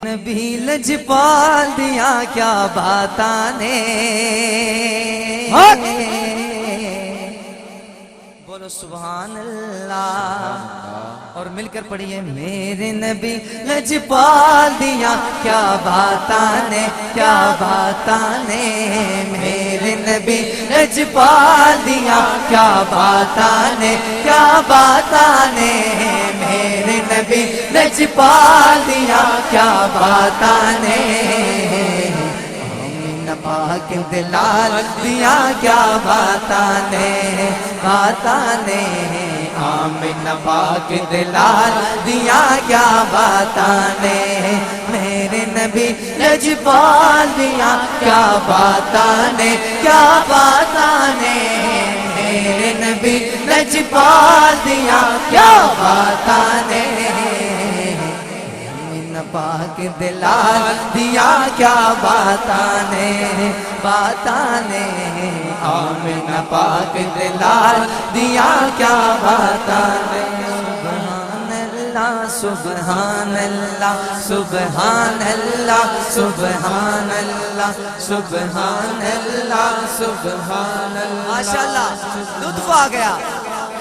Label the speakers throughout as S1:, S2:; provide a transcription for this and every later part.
S1: نبی لجپال دیا کیا باتاں نے بولو سبحان اللہ اور مل کر پڑھیے میرے نبی لجپال دیا کیا باتاں نے کیا باتاں نے میرے نبی لجپال دیا کیا باتاں نے کیا باتاں نے میرے نبی لجپال دیا کیا باتاں نے آمین پاک دلال دیا کیا باتاں نے باتاں نے آمین پاک دلال دیا کیا باتاں نے میرے نبی لجپال دیا کیا باتاں نے کیا باتاں نے میرے نبی لجپال دیا کیا باتاں نے آمین پاک دلال دیا کیا باتاں نے باتاں نے آمین پاک دلال دیا کیا باتاں نے سبحان اللہ سبحان اللہ سبحان اللہ سبحان اللہ سبحان اللہ ماشاءاللہ لطف آ گیا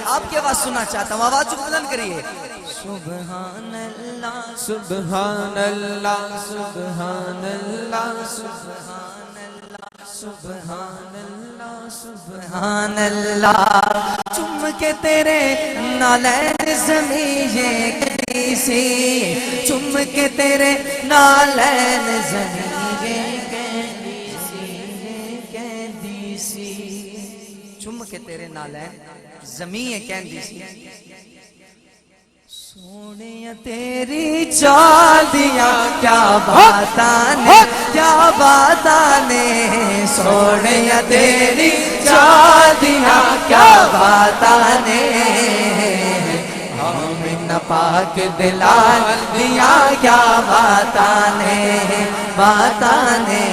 S1: آپ کی آواز سننا چاہتا ہوں آواز کو بلند کریے سبحان اللہ سبحان اللہ سبحان اللہ سبحان اللہ سبحان اللہ سبحان اللہ چم کے تیرے نالین زمین یہ کیسی چم کے تیرے نالین زمین یہ کیسی چم کے تیرے نالین زمین کیسی سونے تیری چال دیا کیا باتاں نے کیا باتاں نے سونے تیری چال دیا کیا باتاں نے آمین پاک دلال دیا کیا باتاں نے باتاں نے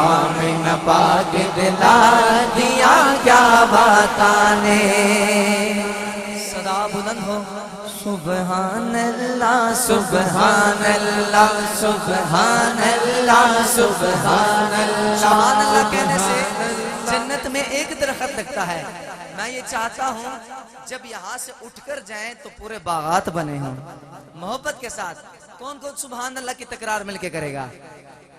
S1: آمین پاک دلال دیا کیا باتاں نے صدا بلند ہو سبحان اللہ سبحان اللہ سبحان اللہ سبحان اللہ سبحان اللہ کہنے سے جنت میں ایک درخت لگتا ہے میں یہ چاہتا ہوں جب یہاں سے اٹھ کر جائیں تو پورے باغات بنے ہوں محبت کے ساتھ کون کون سبحان اللہ کی تکرار مل کے کرے گا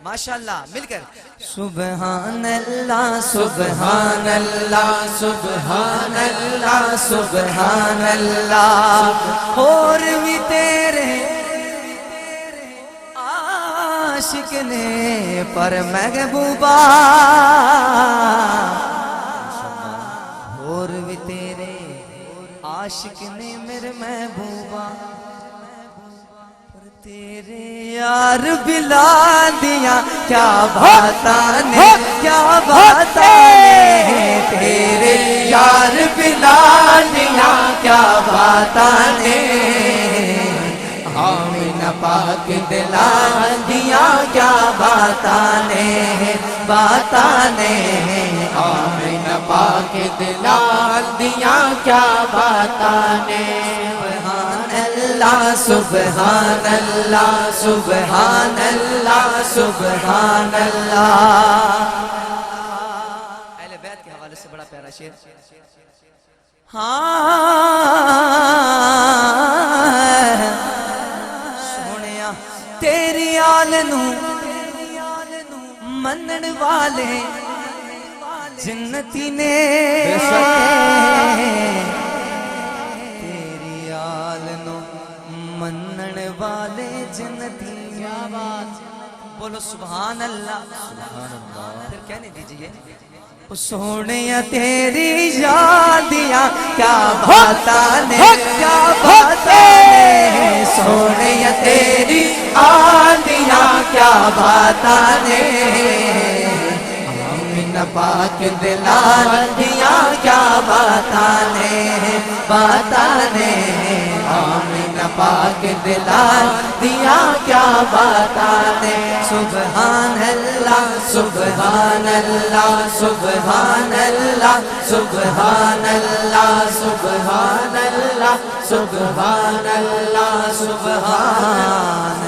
S1: ماشاءاللہ مل کر سبحان اللہ سبحان اللہ سبحان اللہ سبحان اللہ اور بھی تیرے عاشق نے پر محبوبہ اور بھی تیرے عاشق نے میرے محبوبہ تیرے یار بلال دیا کیا باتاں نے کیا باتاں نے تیرے یار بلال دیا کیا باتاں نے آمین پاک دلال دیا کیا باتاں نے باتاں نے آمین پاک دلال دیا کیا باتاں نے سبحان اللہ سبحان اللہ سبحان اللہ اہل بیت کے حوالے سے بڑا پیارا شعر سونیا تیری آل نو منن والے جنتی نے منن والے جنتی بولو سبحان اللہ پھر کہنے دیجئے سونے تیری یاد دیا کیا باتاں نے کیا باتاں نے سونے تیری یاد دیا کیا باتاں نے آمین پاک دلال دیا کیا باتاں نے باتاں نے آمین پاک دلال دیا کیا باتاں نے سبحان اللہ سبحان اللہ سبحان اللہ سبحان اللہ سبحان اللہ سبحان اللہ سبحان